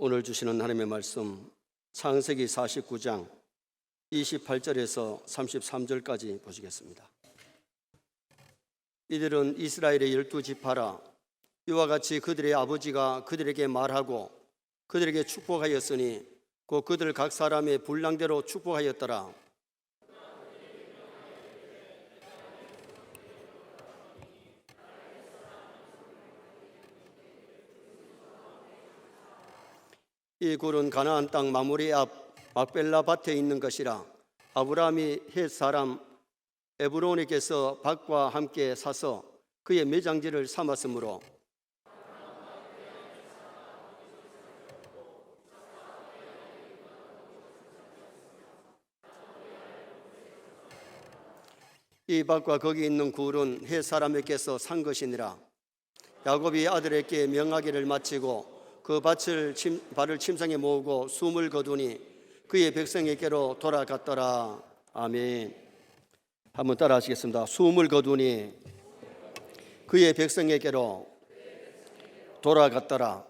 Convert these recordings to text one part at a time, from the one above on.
오늘 주시는 하나님의 말씀 창세기 49장 28절에서 33절까지 보시겠습니다. 이들은 이스라엘의 12지파라. 이와 같이 그들의 아버지가 그들에게 말하고 그들에게 축복하였으니 곧 그들 각 사람의 분량대로 축복하였더라. 이 굴은 가나안 땅 마므리 앞 막벨라 밭에 있는 것이라. 아브라함이 헷 사람 에브론에게서 밭과 함께 사서 그의 매장지를 삼았으므로 이 밭과 거기 있는 굴은 헷 사람에게서 산 것이니라. 야곱이 아들에게 명하기를 마치고 그 발을 침상에 모으고 숨을 거두니 그의 백성에게로 돌아갔더라. 아멘. 한번 따라 하시겠습니다. 숨을 거두니 그의 백성에게로 돌아갔더라.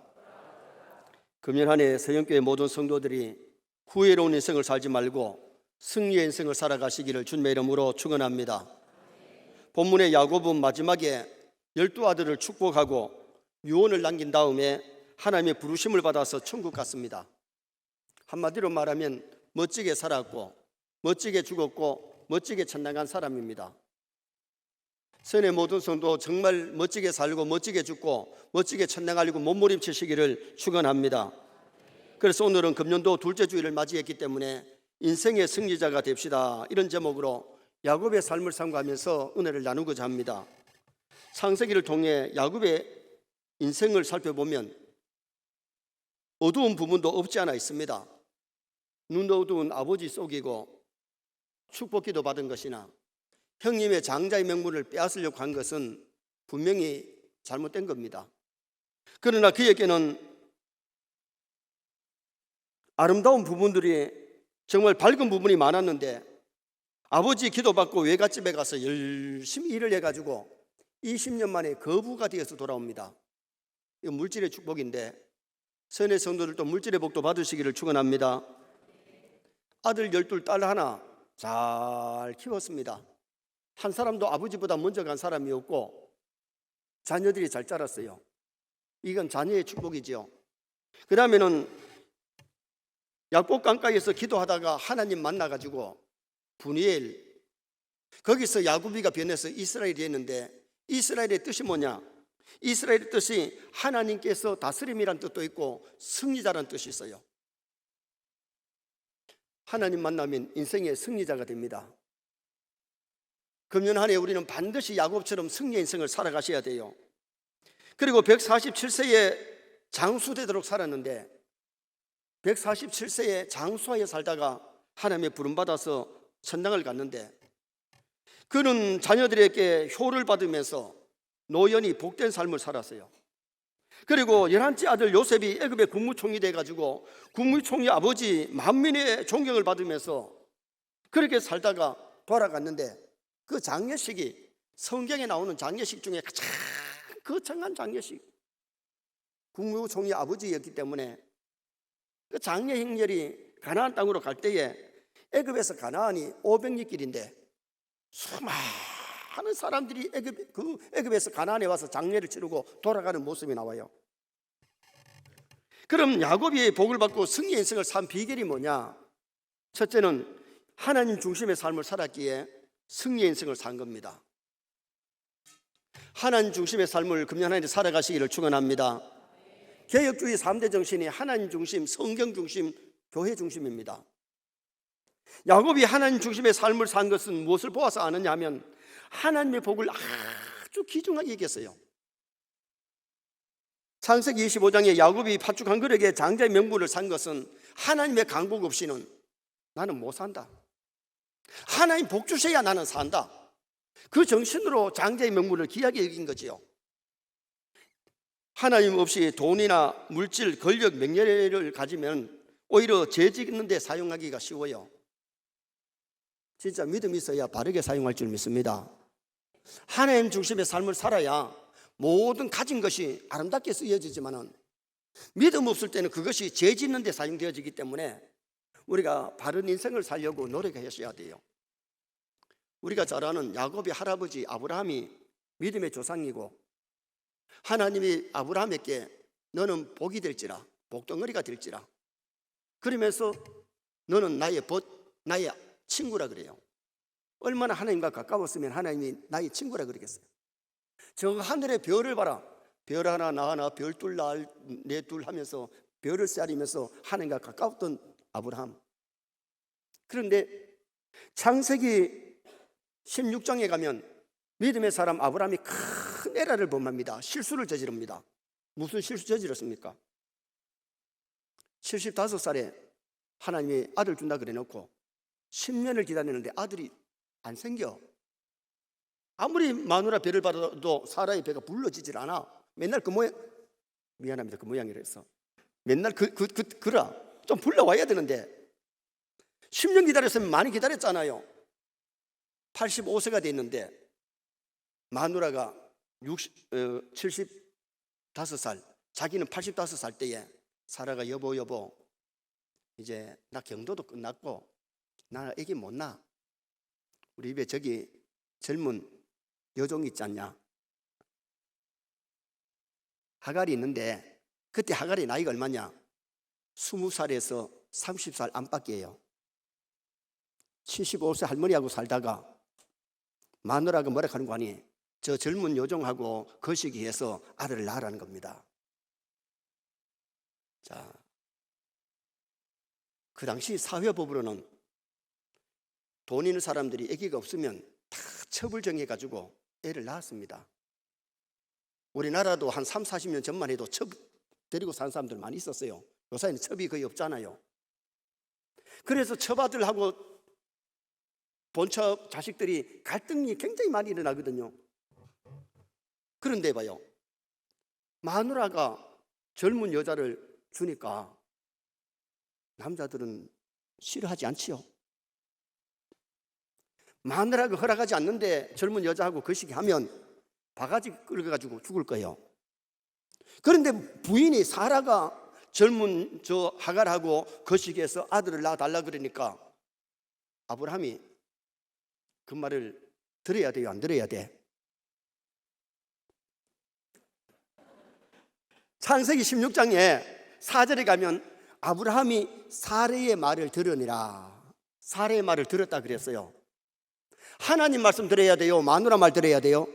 금년 한 해 서영교회 모든 성도들이 후회로운 인생을 살지 말고 승리의 인생을 살아가시기를 주님의 이름으로 축원합니다. 본문의 야곱은 마지막에 12아들을 축복하고 유언을 남긴 다음에 하나님의 부르심을 받아서 천국 갔습니다. 한마디로 말하면 멋지게 살았고 멋지게 죽었고 멋지게 천당한 사람입니다. 선의 모든 성도 정말 멋지게 살고 멋지게 죽고 멋지게 천당하려고 몸부림치시기를 축원합니다. 그래서 오늘은 금년도 둘째 주일을 맞이했기 때문에 인생의 승리자가 됩시다, 이런 제목으로 야곱의 삶을 삼가하면서 은혜를 나누고자 합니다. 창세기를 통해 야곱의 인생을 살펴보면 어두운 부분도 없지 않아 있습니다. 눈 어두운 아버지 속이고 축복기도 받은 것이나 형님의 장자의 명분을 빼앗으려고 한 것은 분명히 잘못된 겁니다. 그러나 그에게는 아름다운 부분들이 정말 밝은 부분이 많았는데 아버지 기도받고 외갓집에 가서 열심히 일을 해가지고 20년 만에 거부가 되어서 돌아옵니다. 이거 물질의 축복인데 선의 성도들도 물질의 복도 받으시기를 축원합니다. 아들 12, 딸 하나 잘 키웠습니다. 한 사람도 아버지보다 먼저 간 사람이 없고 자녀들이 잘 자랐어요. 이건 자녀의 축복이지요. 그 다음에는 야곱 강가에서 기도하다가 하나님 만나가지고 분이엘, 거기서 야곱이가 변해서 이스라엘이 됐는데 이스라엘의 뜻이 뭐냐? 이스라엘의 뜻이 하나님께서 다스림이란 뜻도 있고 승리자란 뜻이 있어요. 하나님 만나면 인생의 승리자가 됩니다. 금년 한 해 우리는 반드시 야곱처럼 승리의 인생을 살아가셔야 돼요. 그리고 147세에 장수되도록 살았는데 147세에 장수하여 살다가 하나님의 부름받아서 천당을 갔는데 그는 자녀들에게 효를 받으면서 노연히 복된 삶을 살았어요. 그리고 11째 아들 요셉이 애굽의 국무총리 돼가지고 국무총리 아버지 만민의 존경을 받으면서 그렇게 살다가 돌아갔는데 그 장례식이 성경에 나오는 장례식 중에 가장 거창한 장례식, 국무총리 아버지였기 때문에 그 장례 행렬이 가나안 땅으로 갈 때에 애굽에서 가나안이 500리 길인데 수많은 사람들이 애굽에서 가나안에 와서 장례를 치르고 돌아가는 모습이 나와요. 그럼 야곱이 복을 받고 승리의 인생을 산 비결이 뭐냐? 첫째는 하나님 중심의 삶을 살았기에 승리의 인생을 산 겁니다. 하나님 중심의 삶을 금년 한 해 살아가시기를 축원합니다. 개혁주의 3대 정신이 하나님 중심, 성경 중심, 교회 중심입니다. 야곱이 하나님 중심의 삶을 산 것은 무엇을 보아서 아느냐 하면 하나님의 복을 아주 귀중하게 여겼어요. 창세기 25장에 야곱이 팥죽 한 그릇에 장자의 명분을 산 것은 하나님의 강복 없이는 나는 못 산다, 하나님 복 주셔야 나는 산다, 그 정신으로 장자의 명분을 귀하게 여긴 거지요. 하나님 없이 돈이나 물질, 권력, 명예를 가지면 오히려 죄 짓는 데 사용하기가 쉬워요. 진짜 믿음이 있어야 바르게 사용할 줄 믿습니다. 하나님 중심의 삶을 살아야 모든 가진 것이 아름답게 쓰여지지만은 믿음 없을 때는 그것이 죄 짓는 데 사용되어지기 때문에 우리가 바른 인생을 살려고 노력하셔야 돼요. 우리가 잘 아는 야곱의 할아버지 아브라함이 믿음의 조상이고, 하나님이 아브라함에게 너는 복이 될지라, 복덩어리가 될지라, 그러면서 너는 나의 친구라 그래요. 얼마나 하나님과 가까웠으면 하나님이 나의 친구라 그러겠어요. 저 하늘의 별을 봐라, 별 하나 나 하나 별 둘 내 둘 하면서 별을 쌀이면서 하나님과 가까웠던 아브라함. 그런데 창세기 16장에 가면 믿음의 사람 아브라함이 큰 에러를 범합니다. 실수를 저지릅니다. 무슨 실수 저질렀습니까? 75살에 하나님이 아들 준다 그래 놓고 10년을 기다리는데 아들이 안 생겨. 아무리 마누라 배를 받아도 사라의 배가 불러지질 않아. 맨날 그 모양, 미안합니다, 그 모양이라 해서 맨날 그라 좀 불러와야 되는데 10년 기다렸으면 많이 기다렸잖아요. 85세가 됐는데 마누라가 75살, 자기는 85살 때에 사라가 여보 이제 나 경도도 끝났고 나 애기 못 낳아. 우리 집에 저기 젊은 여종 있지 않냐, 하갈이 있는데 그때 하갈이 나이가 얼마냐? 20살에서 30살 안팎이에요. 75세 할머니하고 살다가 마누라가 뭐라 하는 거 아니? 저 젊은 여종하고 거시기해서 아들을 낳으라는 겁니다. 자, 그 당시 사회법으로는 돈 있는 사람들이 아기가 없으면 다 첩을 정해가지고 애를 낳았습니다. 우리나라도 한 3, 40년 전만 해도 첩 데리고 사는 사람들 많이 있었어요. 요새는 첩이 거의 없잖아요. 그래서 첩아들하고 본첩 자식들이 갈등이 굉장히 많이 일어나거든요. 그런데 봐요, 마누라가 젊은 여자를 주니까 남자들은 싫어하지 않지요. 마누라가 허락하지 않는데 젊은 여자하고 거시기 하면 바가지 끌어가지고 죽을 거예요. 그런데 부인이 사라가 젊은 저 하갈하고 거시기해서 아들을 낳아달라 그러니까 아브라함이 그 말을 들어야 돼요, 안 들어야 돼? 창세기 16장에 4절에 가면 아브라함이 사라의 말을 들으니라, 사라의 말을 들었다 그랬어요. 하나님 말씀 들어야 돼요, 마누라 말 들어야 돼요?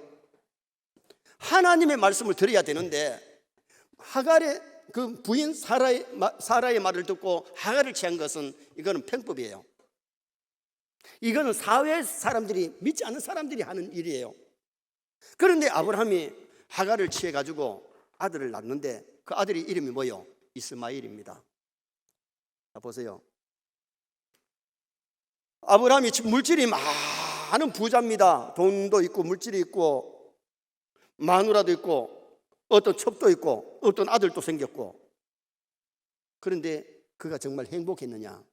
하나님의 말씀을 들어야 되는데 하갈의 그 부인 사라의 말을 듣고 하갈을 취한 것은 이거는 편법이에요. 이거는 사회 사람들이, 믿지 않는 사람들이 하는 일이에요. 그런데 아브라함이 하갈을 취해가지고 아들을 낳는데 그 아들이 이름이 뭐예요? 이스마엘입니다. 자, 보세요. 아브라함이 물질이 많은 부자입니다. 돈도 있고 물질이 있고 마누라도 있고 어떤 첩도 있고 어떤 아들도 생겼고. 그런데 그가 정말 행복했느냐?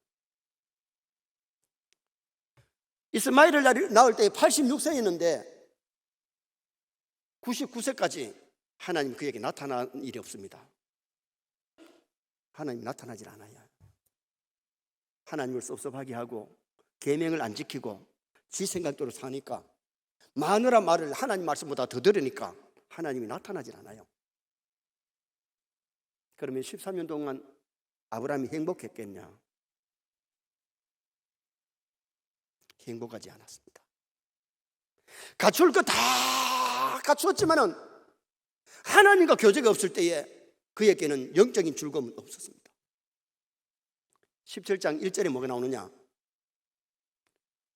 이스마엘을 낳을 때 86세였는데 99세까지 하나님 그에게 나타난 일이 없습니다. 하나님 나타나질 않아요. 하나님을 섭섭하게 하고 계명을 안 지키고 지 생각대로 사니까, 마누라 말을 하나님 말씀보다 더 들으니까 하나님이 나타나질 않아요. 그러면 13년 동안 아브라함이 행복했겠냐? 행복하지 않았습니다. 갖출 거 다 갖추었지만은 하나님과 교제가 없을 때에 그에게는 영적인 즐거움은 없었습니다. 17장 1절에 뭐가 나오느냐?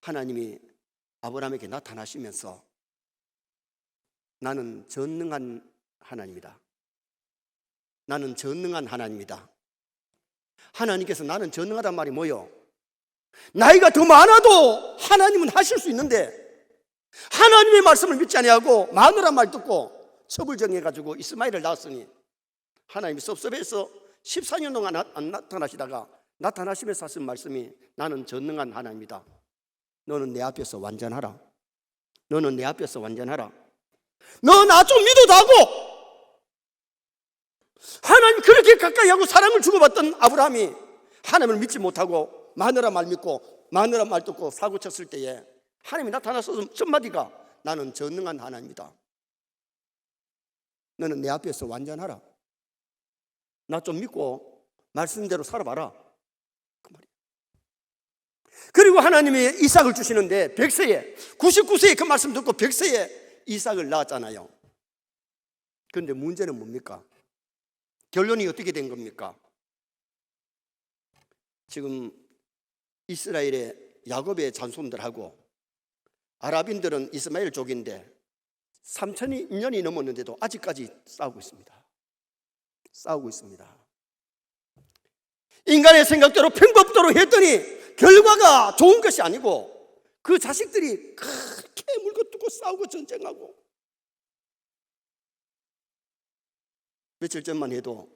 하나님이 아브라함에게 나타나시면서 나는 전능한 하나님이다. 나는 전능한 하나님이다. 하나님께서 나는 전능하단 말이 뭐예요? 나이가 더 많아도 하나님은 하실 수 있는데 하나님의 말씀을 믿지 아니하고 마누라 말 듣고 첩을 정해가지고 이스마엘을 낳았으니 하나님이 섭섭해서 14년 동안 안 나타나시다가 나타나시면서 하신 말씀이 나는 전능한 하나님이다. 너는 내 앞에서 완전하라. 너는 내 앞에서 완전하라. 너 나 좀 믿어다고. 하나님 그렇게 가까이 하고 사랑을 주고받던 아브라함이 하나님을 믿지 못하고 마누라 말 믿고 마누라 말 듣고 사고 쳤을 때에 하나님이 나타나서 첫 마디가 나는 전능한 하나님이다. 너는 내 앞에서 완전하라. 나 좀 믿고 말씀대로 살아봐라. 그 말이야. 그리고 하나님이 이삭을 주시는데 100세에 99세에 그 말씀 듣고 100세에 이삭을 낳았잖아요. 그런데 문제는 뭡니까? 결론이 어떻게 된 겁니까? 지금 이스라엘의 야곱의 잔손들하고 아랍인들은 이스마엘 족인데 3000년이 넘었는데도 아직까지 싸우고 있습니다. 인간의 생각대로 평법대로 했더니 결과가 좋은 것이 아니고 그 자식들이 그렇게 물고뜯고 싸우고 전쟁하고, 며칠 전만 해도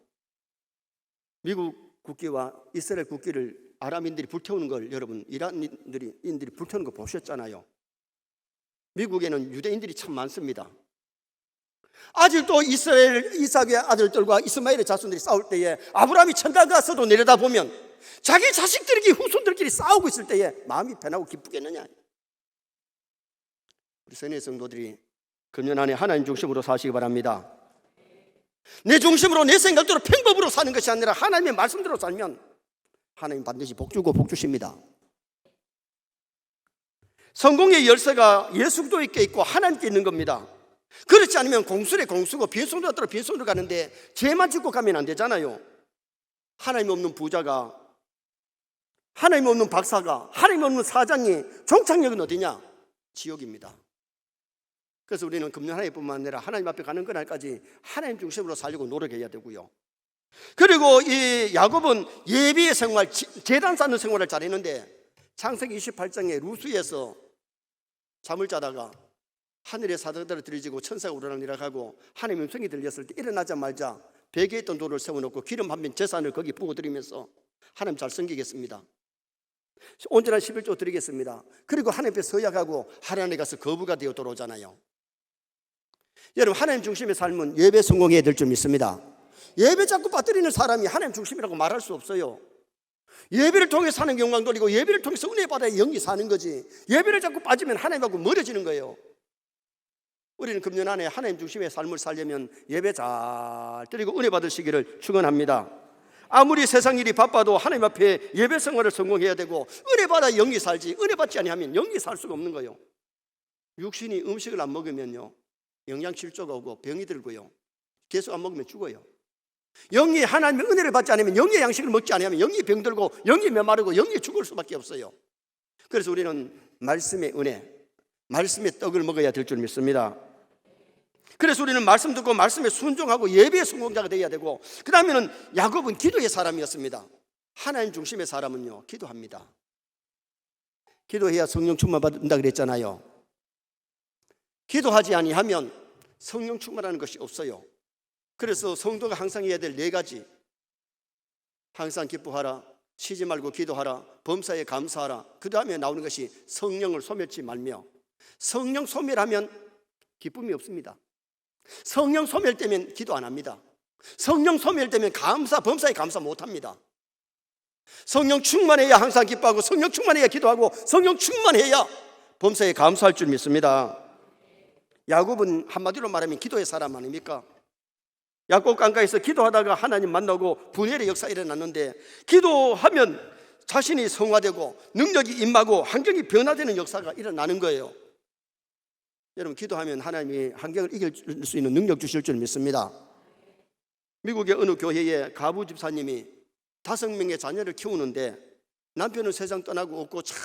미국 국기와 이스라엘 국기를 아랍인들이 불태우는 걸 여러분 이란인들이 불태우는 거 보셨잖아요. 미국에는 유대인들이 참 많습니다. 아직도 이스라엘 이삭의 아들들과 이스마엘의 자손들이 싸울 때에 아브라함이 천당 가서도 내려다보면 자기 자식들끼리 후손들끼리 싸우고 있을 때에 마음이 편하고 기쁘겠느냐. 우리 선의 성도들이 금년 안에 하나님 중심으로 사시기 바랍니다. 내 중심으로 내 생각대로 평법으로 사는 것이 아니라 하나님의 말씀대로 살면 하나님 반드시 복 주고 복 주십니다. 성공의 열쇠가 예수 그리스도께 있고 하나님께 있는 겁니다. 그렇지 않으면 공술에 공수고 빈손으로 따라 빈손으로 가는데 죄만 짓고 가면 안 되잖아요. 하나님 없는 부자가, 하나님 없는 박사가, 하나님 없는 사장이 종착역은 어디냐? 지옥입니다. 그래서 우리는 금년 한 해뿐만 아니라 하나님 앞에 가는 그날까지 하나님 중심으로 살려고 노력해야 되고요. 그리고 이 야곱은 예비의 생활, 제단 쌓는 생활을 잘했는데 창세기 28장에 루스에서 잠을 자다가 하늘의 사자들을 들이지고 천사가 우러나니라 하고 하나님의 음성이 들렸을 때 일어나자마자 베개에 있던 돌을 세워놓고 기름 한 면 제산을 거기 부어드리면서 하나님 잘 섬기겠습니다, 온전한 11조 드리겠습니다. 그리고 하나님 앞에 서약하고 하나님에 가서 거부가 되어 돌아오잖아요. 여러분, 하나님 중심의 삶은 예배 성공해야 될 줄 믿습니다. 예배 자꾸 빠뜨리는 사람이 하나님 중심이라고 말할 수 없어요. 예배를 통해 사는 영광 돌리고 예배를 통해서 은혜 받아야 영이 사는 거지, 예배를 자꾸 빠지면 하나님하고 멀어지는 거예요. 우리는 금년 안에 하나님 중심의 삶을 살려면 예배 잘 드리고 은혜 받으시기를 축원합니다. 아무리 세상 일이 바빠도 하나님 앞에 예배 생활을 성공해야 되고 은혜 받아 영이 살지, 은혜 받지 아니하면 영이 살 수가 없는 거예요. 육신이 음식을 안 먹으면요 영양실조가 오고 병이 들고요, 계속 안 먹으면 죽어요. 영이 하나님의 은혜를 받지 않으면, 영의 양식을 먹지 않으면 영이 병들고 영이 메마르고 영이 죽을 수밖에 없어요. 그래서 우리는 말씀의 은혜, 말씀의 떡을 먹어야 될 줄 믿습니다. 그래서 우리는 말씀 듣고 말씀에 순종하고 예배의 성공자가 되어야 되고, 그 다음에는 야곱은 기도의 사람이었습니다. 하나님 중심의 사람은요 기도합니다. 기도해야 성령 충만 받는다 그랬잖아요. 기도하지 아니하면 성령 충만하는 것이 없어요. 그래서 성도가 항상 해야 될 4가지, 항상 기뻐하라, 쉬지 말고 기도하라, 범사에 감사하라, 그 다음에 나오는 것이 성령을 소멸치 말며. 성령 소멸하면 기쁨이 없습니다. 성령 소멸되면 기도 안 합니다. 성령 소멸되면 감사, 범사에 감사 못합니다. 성령 충만해야 항상 기뻐하고, 성령 충만해야 기도하고, 성령 충만해야 범사에 감사할 줄 믿습니다. 야곱은 한마디로 말하면 기도의 사람 아닙니까? 야곱 강가에서 기도하다가 하나님 만나고 분열의 역사가 일어났는데, 기도하면 자신이 성화되고 능력이 임하고 환경이 변화되는 역사가 일어나는 거예요. 여러분, 기도하면 하나님이 환경을 이길 수 있는 능력 주실 줄 믿습니다. 미국의 어느 교회에 가부 집사님이 5명의 자녀를 키우는데 남편은 세상 떠나고 없고 참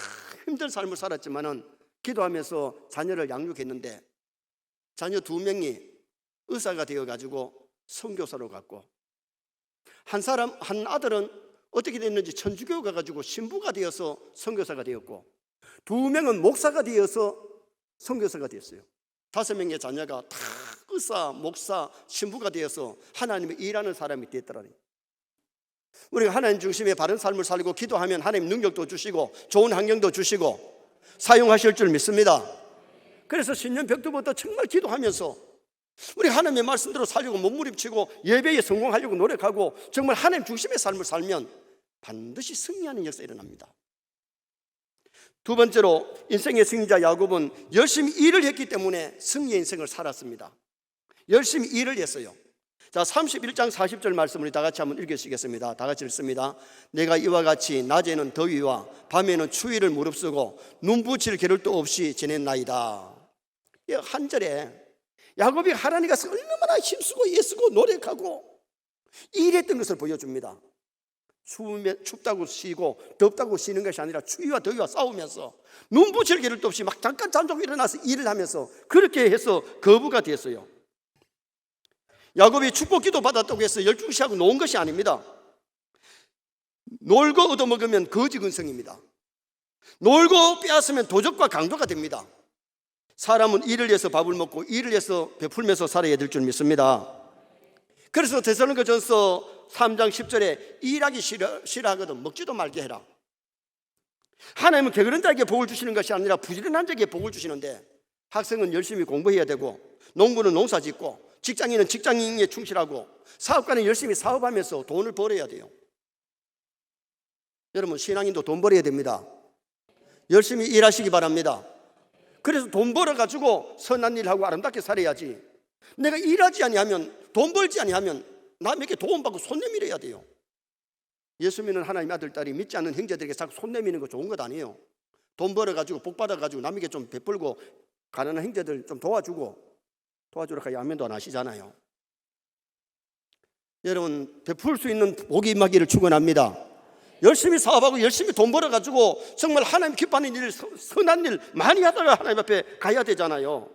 힘든 삶을 살았지만은 기도하면서 자녀를 양육했는데 자녀 2명이 의사가 되어가지고 선교사로 갔고, 한 아들은 어떻게 됐는지 천주교 가가지고 신부가 되어서 선교사가 되었고, 2명은 목사가 되어서 선교사가 되었어요. 5명의 자녀가 다 의사, 목사, 신부가 되어서 하나님의 일하는 사람이 됐더라니. 우리가 하나님 중심의 바른 삶을 살고 기도하면 하나님 능력도 주시고 좋은 환경도 주시고 사용하실 줄 믿습니다. 그래서 신년 벽두부터 정말 기도하면서 우리가 하나님의 말씀대로 살려고 몸부림치고 예배에 성공하려고 노력하고 정말 하나님 중심의 삶을 살면 반드시 승리하는 역사가 일어납니다. 두 번째로 인생의 승리자 야곱은 열심히 일을 했기 때문에 승리의 인생을 살았습니다. 열심히 일을 했어요. 자, 31장 40절 말씀을 다 같이 한번 읽으시겠습니다. 다 같이 읽습니다. 내가 이와 같이 낮에는 더위와 밤에는 추위를 무릅쓰고 눈부칠 겨를도 없이 지냈나이다. 한 절에 야곱이 하나님과 얼마나 힘쓰고 애쓰고 노력하고 일했던 것을 보여줍니다. 춥다고 쉬고 덥다고 쉬는 것이 아니라 추위와 더위와 싸우면서 눈부칠 겨를도 없이 막 잠깐 잠자고 일어나서 일을 하면서 그렇게 해서 거부가 됐어요. 야곱이 축복기도 받았다고 해서 12시하고 놓은 것이 아닙니다. 놀고 얻어먹으면 거지근성입니다. 놀고 빼앗으면 도적과 강도가 됩니다. 사람은 일을 해서 밥을 먹고 일을 해서 베풀면서 살아야 될 줄 믿습니다. 그래서 데살로니가전서 3장 10절에 일하기 싫어하거든 먹지도 말게 해라. 하나님은 게으른 자에게 복을 주시는 것이 아니라 부지런한 자에게 복을 주시는데, 학생은 열심히 공부해야 되고, 농부는 농사 짓고, 직장인은 직장인에 충실하고, 사업가는 열심히 사업하면서 돈을 벌어야 돼요. 여러분, 신앙인도 돈 벌어야 됩니다. 열심히 일하시기 바랍니다. 그래서 돈 벌어가지고 선한 일하고 아름답게 살아야지, 내가 일하지 아니하면, 돈 벌지 아니하면 남에게 도움받고 손 내밀어야 돼요. 예수 믿는 하나님의 아들, 딸이 믿지 않는 형제들에게 자꾸 손 내미는 거 좋은 것 아니에요. 돈 벌어가지고 복 받아가지고 남에게 좀 베풀고 가난한 형제들 좀 도와주라 하여 아멘도 안 하시잖아요. 여러분, 베풀 수 있는 복이 임하기를 축원합니다. 열심히 사업하고 열심히 돈 벌어가지고 정말 하나님 기뻐하는 일, 선한 일 많이 하다가 하나님 앞에 가야 되잖아요.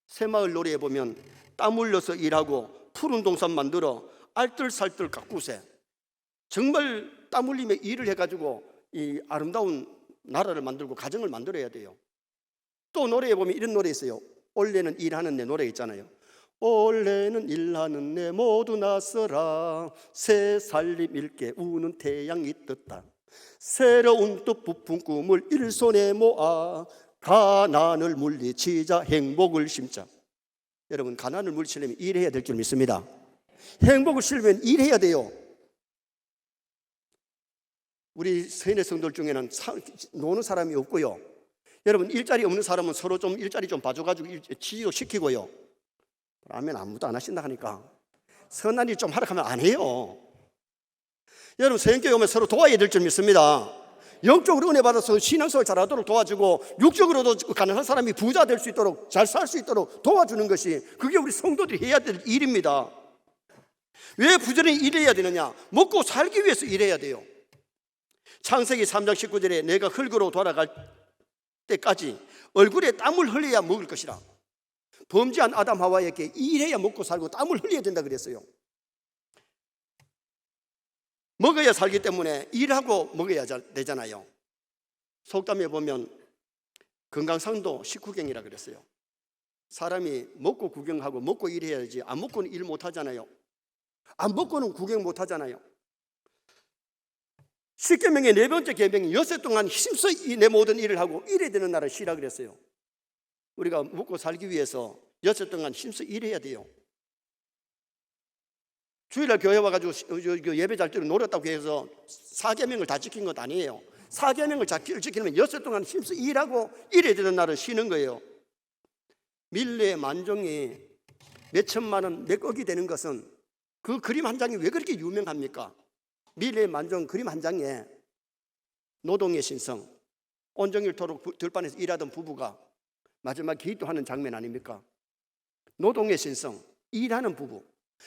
새마을 노래에 보면 땀 흘려서 일하고 푸른 동산 만들어 알뜰살뜰 가꾸세, 정말 땀 흘리며 일을 해가지고 이 아름다운 나라를 만들고 가정을 만들어야 돼요. 또 노래에 보면 이런 노래 있어요. 올해는 일하는 내 노래 있잖아요. 올해는 일하는 내 모두 나서라, 새 살림 읽게 우는 태양이 떴다, 새로운 뜻 부푼 꿈을 일손에 모아 가난을 물리치자 행복을 심자. 여러분, 가난을 물리치려면 일해야 될 줄 믿습니다. 행복을 심으려면 일해야 돼요. 우리 세뇌 성도들 중에는 노는 사람이 없고요. 여러분, 일자리 없는 사람은 서로 좀 일자리 좀 봐줘가지고 지지도 시키고요. 라면 아무도 안 하신다 하니까 선한 일 좀 하라 하면 안 해요. 여러분, 세연교회 오면 서로 도와야 될 줄 믿습니다. 영적으로 은혜 받아서 신앙생활 잘하도록 도와주고, 육적으로도 가난한 사람이 부자 될 수 있도록, 잘 살 수 있도록 도와주는 것이, 그게 우리 성도들이 해야 될 일입니다. 왜 부지런히 일해야 되느냐? 먹고 살기 위해서 일해야 돼요. 창세기 3장 19절에 내가 흙으로 돌아갈 때까지 얼굴에 땀을 흘려야 먹을 것이라. 범죄한 아담 하와에게 일해야 먹고 살고 땀을 흘려야 된다 그랬어요. 먹어야 살기 때문에 일하고 먹어야 되잖아요. 속담에 보면 건강상도 식후경이라 그랬어요. 사람이 먹고 구경하고 먹고 일해야지, 안 먹고는 일 못하잖아요. 안 먹고는 구경 못하잖아요. 10계명의 네 번째 계명이 엿새 동안 힘써 내 모든 일을 하고 일해야 되는 날을 쉬라 그랬어요. 우리가 먹고 살기 위해서 엿새 동안 힘써 일해야 돼요. 주일날 교회 와가지고 예배 잘 때로 노렸다고 해서 4계명을 다 지킨 것 아니에요. 4계명을 잘 지키려면 엿새 동안 힘써 일하고 일해야 되는 날을 쉬는 거예요. 밀레 만종이 몇 천만 원, 몇 억이 되는 것은 그 그림 한 장이 왜 그렇게 유명합니까? 밀레 만종 그림 한 장에 노동의 신성, 온종일토록 들판에서 일하던 부부가 마지막 기도하는 장면 아닙니까? 노동의 신성, 일하는 부부.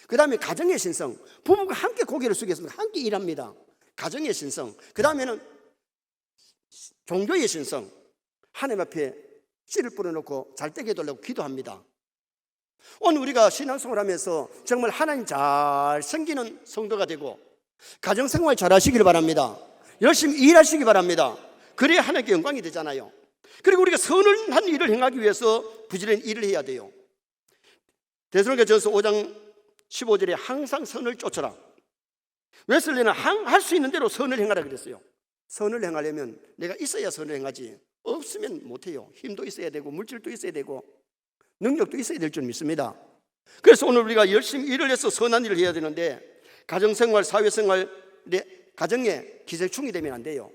그 다음에 가정의 신성, 부부가 함께 고개를 숙였습니다. 함께 일합니다. 가정의 신성. 그 다음에는 종교의 신성, 하나님 앞에 씨를 뿌려놓고 잘 되게 해달라고 기도합니다. 오늘 우리가 신앙생활 하면서 정말 하나님 잘 섬기는 성도가 되고 가정생활 잘 하시길 바랍니다. 열심히 일하시기 바랍니다. 그래야 하나님께 영광이 되잖아요. 그리고 우리가 선한 일을 행하기 위해서 부지런히 일을 해야 돼요. 데살로니가전서 5장 15절에 항상 선을 쫓아라. 웨슬리는 할 수 있는 대로 선을 행하라 그랬어요. 선을 행하려면 내가 있어야 선을 행하지, 없으면 못해요. 힘도 있어야 되고 물질도 있어야 되고 능력도 있어야 될 줄 믿습니다. 그래서 오늘 우리가 열심히 일을 해서 선한 일을 해야 되는데 가정생활, 사회생활에 가정에 기생충이 되면 안 돼요.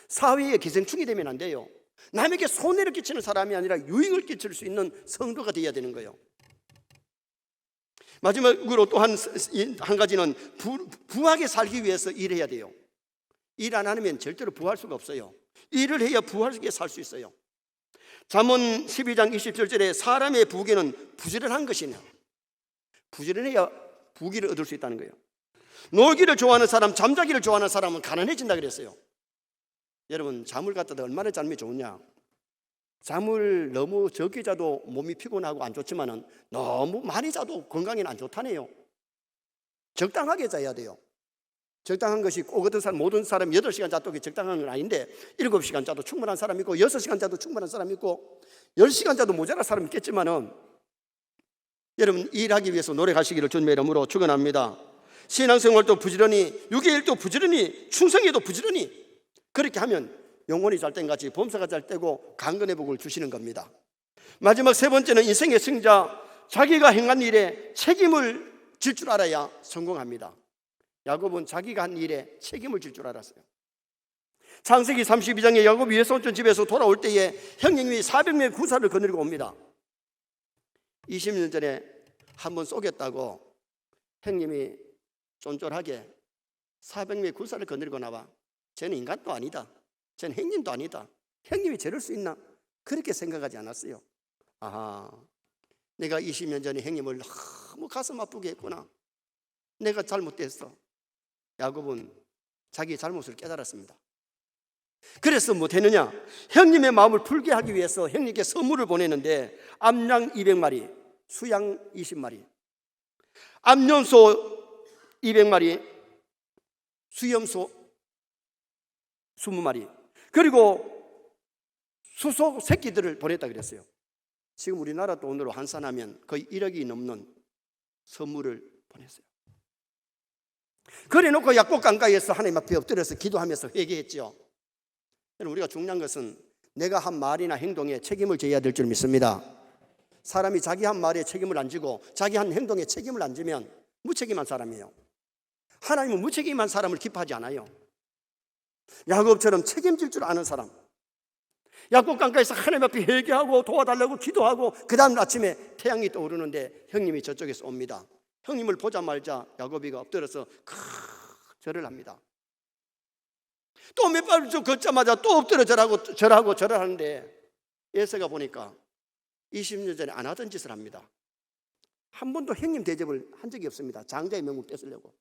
사회에 기생충이 되면 안 돼요. 남에게 손해를 끼치는 사람이 아니라 유익을 끼칠 수 있는 성도가 되어야 되는 거예요. 마지막으로 또 한 가지는 부하게 살기 위해서 일해야 돼요. 일 안 하면 절대로 부할 수가 없어요. 일을 해야 부하게 살 수 있어요. 잠언 12장 27절에 사람의 부귀는 부지런한 것이냐, 부지런해야 부귀를 얻을 수 있다는 거예요. 놀기를 좋아하는 사람, 잠자기를 좋아하는 사람은 가난해진다 그랬어요. 여러분, 잠을 갖다가 얼마나 잠이 좋으냐. 잠을 너무 적게 자도 몸이 피곤하고 안 좋지만은 너무 많이 자도 건강에는 안 좋다네요. 적당하게 자야 돼요. 적당한 것이 꼭 어떤 사람, 모든 사람이 8시간 자도 적당한 건 아닌데 7시간 자도 충분한 사람이 있고 6시간 자도 충분한 사람이 있고 10시간 자도 모자랄 사람이 있겠지만은 여러분, 일하기 위해서 노력하시기를 주님의 이름으로 축원합니다. 신앙생활도 부지런히, 유괴일도 부지런히, 충성에도 부지런히 그렇게 하면 영혼이 잘 땐 같이 범사가 잘 되고 강건의 복을 주시는 겁니다. 마지막 세 번째는 인생의 승자, 자기가 행한 일에 책임을 질 줄 알아야 성공합니다. 야곱은 자기가 한 일에 책임을 질 줄 알았어요. 창세기 32장에 야곱이 외손촌 집에서 돌아올 때에 형님이 400명의 구사를 거느리고 옵니다. 20년 전에 한번 쏘겠다고 형님이 쫀쫀하게 400명의 구사를 거느리고 나와. 쟤는 인간도 아니다, 쟤는 형님도 아니다, 형님이 저럴 수 있나, 그렇게 생각하지 않았어요. 아하, 내가 20년 전에 형님을 너무 가슴 아프게 했구나, 내가 잘못됐어. 야곱은 자기 잘못을 깨달았습니다. 그래서 뭐 되느냐, 형님의 마음을 풀게 하기 위해서 형님께 선물을 보내는데 암양 200마리, 수양 20마리, 암염소 200마리, 수염소 20마리, 그리고 수소 새끼들을 보냈다 그랬어요. 지금 우리나라 돈으로 환산하면 거의 1억이 넘는 선물을 보냈어요. 그래 놓고 약국 강가에서 하나님 앞에 엎드려서 기도하면서 회개했죠. 우리가 중요한 것은 내가 한 말이나 행동에 책임을 져야 될 줄 믿습니다. 사람이 자기 한 말에 책임을 안 지고 자기 한 행동에 책임을 안 지면 무책임한 사람이에요. 하나님은 무책임한 사람을 기뻐하지 않아요. 야곱처럼 책임질 줄 아는 사람, 야곱 강가에서 하나님 앞에 회개하고 도와달라고 기도하고 그 다음 아침에 태양이 떠오르는데 형님이 저쪽에서 옵니다. 형님을 보자마자 야곱이가 엎드려서 절을 합니다. 또 몇 발 좀 걷자마자 또 엎드려 절하고 절을 하는데 에서가 보니까 20년 전에 안 하던 짓을 합니다. 한 번도 형님 대접을 한 적이 없습니다. 장자의 명분 뺏으려고.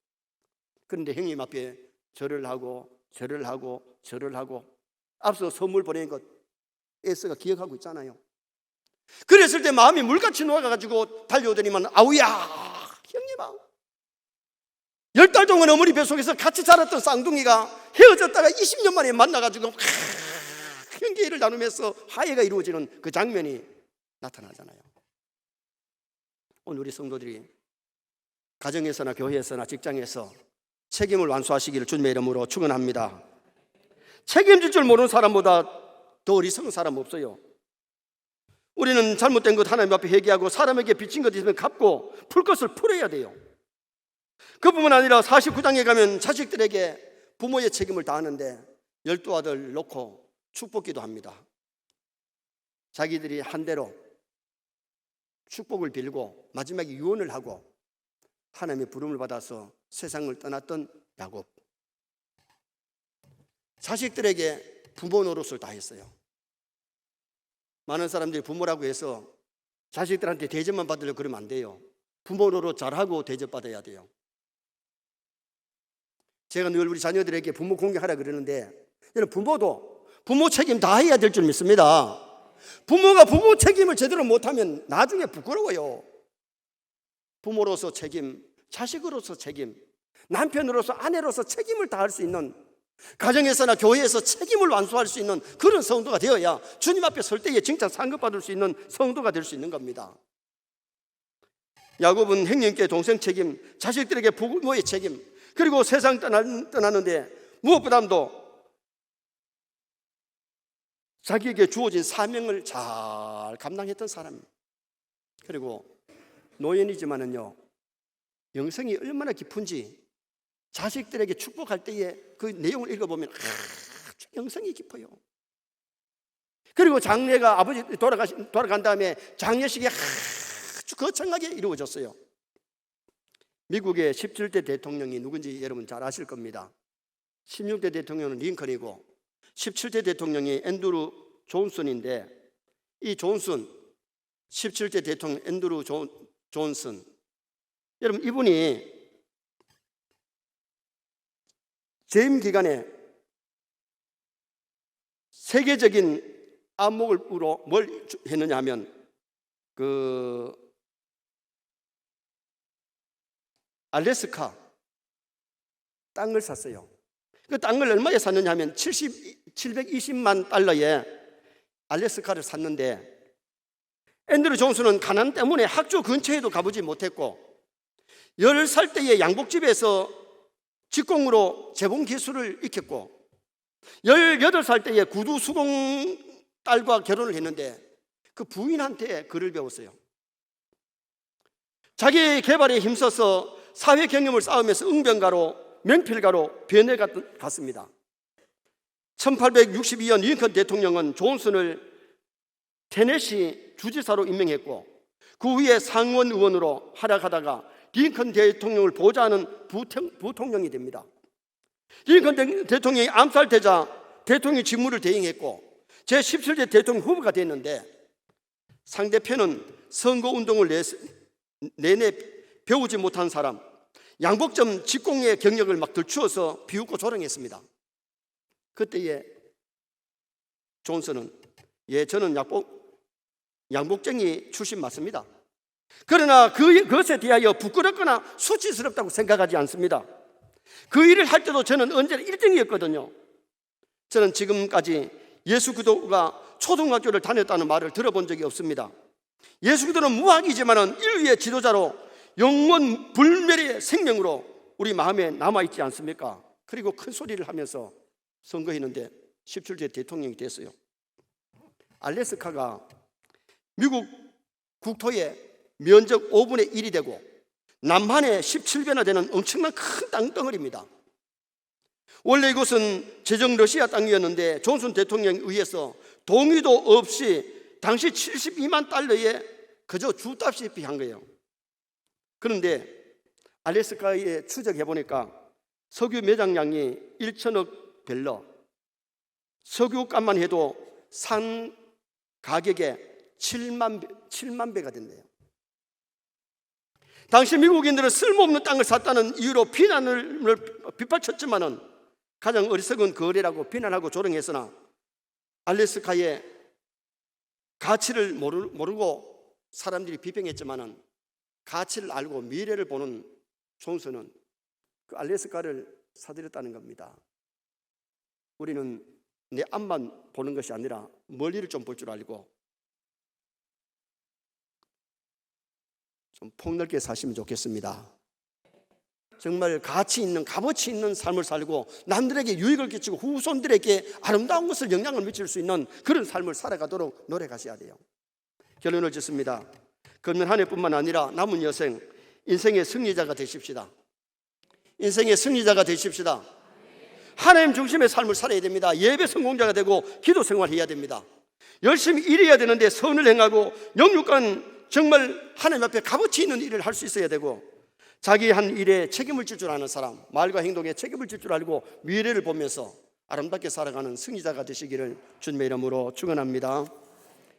그런데 형님 앞에 절을 하고 앞서 선물 보낸 것 에서가 기억하고 있잖아요. 그랬을 때 마음이 물같이 녹아가지고 달려오더니만 아우야 형님아, 10달 동안 어머니 뱃속에서 같이 자랐던 쌍둥이가 헤어졌다가 20년 만에 만나가지고 형제를 나누면서 화해가 이루어지는 그 장면이 나타나잖아요. 오늘 우리 성도들이 가정에서나 교회에서나 직장에서 책임을 완수하시기를 주님의 이름으로 축원합니다. 책임질 줄 모르는 사람보다 더 어리석은 사람 없어요. 우리는 잘못된 것 하나님 앞에 회개하고 사람에게 빚진 것 있으면 갚고 풀 것을 풀어야 돼요. 그뿐만 아니라 49장에 가면 자식들에게 부모의 책임을 다하는데 12아들 놓고 축복기도 합니다. 자기들이 한 대로 축복을 빌고 마지막에 유언을 하고 하나님의 부름을 받아서 세상을 떠났던 야곱, 자식들에게 부모 노릇을 다 했어요. 많은 사람들이 부모라고 해서 자식들한테 대접만 받으려고 그러면 안 돼요. 부모 노릇 잘하고 대접받아야 돼요. 제가 늘 우리 자녀들에게 부모 공경하라 그러는데 여러분, 부모도 부모 책임 다 해야 될 줄 믿습니다. 부모가 부모 책임을 제대로 못하면 나중에 부끄러워요. 부모로서 책임, 자식으로서 책임, 남편으로서 아내로서 책임을 다할 수 있는, 가정에서나 교회에서 책임을 완수할 수 있는 그런 성도가 되어야 주님 앞에 설 때에 칭찬 상급받을 수 있는 성도가 될 수 있는 겁니다. 야곱은 형님께 동생 책임, 자식들에게 부모의 책임, 그리고 세상 떠나는데 무엇보다도 자기에게 주어진 사명을 잘 감당했던 사람입니다. 그리고 노인이지만은요, 영성이 얼마나 깊은지 자식들에게 축복할 때에 그 내용을 읽어보면 아주 영성이 깊어요. 그리고 장례가 아버지 돌아간 다음에 장례식이 아주 거창하게 이루어졌어요. 미국의 17대 대통령이 누군지 여러분 잘 아실 겁니다. 16대 대통령은 링컨이고 17대 대통령이 앤드루 존슨인데, 이 존슨, 17대 대통령 앤드루 존슨, 여러분 이분이 재임 기간에 세계적인 안목으로 뭘 했느냐 하면 알래스카 땅을 샀어요. 그 땅을 얼마에 샀느냐 하면 720만 달러에 알래스카를 샀는데, 앤드루 존슨은 가난 때문에 학교 근처에도 가보지 못했고 10살 때에 양복집에서 직공으로 재봉 기술을 익혔고 18살 때에 구두 수공 딸과 결혼을 했는데 그 부인한테 글을 배웠어요. 자기 개발에 힘써서 사회 경험을 쌓으면서 응변가로, 명필가로 변해 갔습니다. 1862년 링컨 대통령은 존슨을 테네시 주지사로 임명했고 그 후에 상원 의원으로 활약하다가 링컨 대통령을 보좌하는 부통령이 됩니다. 링컨 대통령이 암살되자 대통령 직무를 대행했고 제17대 대통령 후보가 됐는데, 상대편은 선거운동을 내내 배우지 못한 사람, 양복점 직공의 경력을 막 들추어서 비웃고 조롱했습니다. 그때에 존슨은 저는 양복쟁이 출신 맞습니다. 그러나 그것에 대하여 부끄럽거나 수치스럽다고 생각하지 않습니다. 그 일을 할 때도 저는 언제나 1등이었거든요. 저는 지금까지 예수 그리스도가 초등학교를 다녔다는 말을 들어본 적이 없습니다. 예수 그리스도는 무학이지만 인류의 지도자로 영원 불멸의 생명으로 우리 마음에 남아있지 않습니까? 그리고 큰 소리를 하면서 선거했는데 17대 대통령이 됐어요. 알래스카가 미국 국토의 면적 5분의 1이 되고 남한의 17배나 되는 엄청난 큰 땅덩어리입니다. 원래 이곳은 제정 러시아 땅이었는데 존슨 대통령에 의해서 동의도 없이 당시 72만 달러에 그저 주답시피 한 거예요. 그런데 알래스카에 추적해 보니까 석유 매장량이 1천억 벨러, 석유값만 해도 산 가격의 7만 배가 된대요. 당시 미국인들은 쓸모없는 땅을 샀다는 이유로 비난을 빗발쳤지만은 가장 어리석은 거래라고 비난하고 조롱했으나 알래스카의 가치를 모르고 사람들이 비평했지만은 가치를 알고 미래를 보는 존슨은 그 알래스카를 사들였다는 겁니다. 우리는 내 앞만 보는 것이 아니라 멀리를 좀 볼 줄 알고 좀 폭넓게 사시면 좋겠습니다. 정말 가치 있는, 값어치 있는 삶을 살고 남들에게 유익을 끼치고 후손들에게 아름다운 것을 영향을 미칠 수 있는 그런 삶을 살아가도록 노력하셔야 돼요. 결론을 짓습니다. 금년 한 해뿐만 아니라 남은 여생 인생의 승리자가 되십시다. 인생의 승리자가 되십시다. 하나님 중심의 삶을 살아야 됩니다. 예배 성공자가 되고 기도 생활해야 됩니다. 열심히 일해야 되는데 선을 행하고 영육간 정말 하나님 앞에 값어치 있는 일을 할 수 있어야 되고, 자기 한 일에 책임을 질 줄 아는 사람, 말과 행동에 책임을 질 줄 알고 미래를 보면서 아름답게 살아가는 승리자가 되시기를 주님의 이름으로 축원합니다.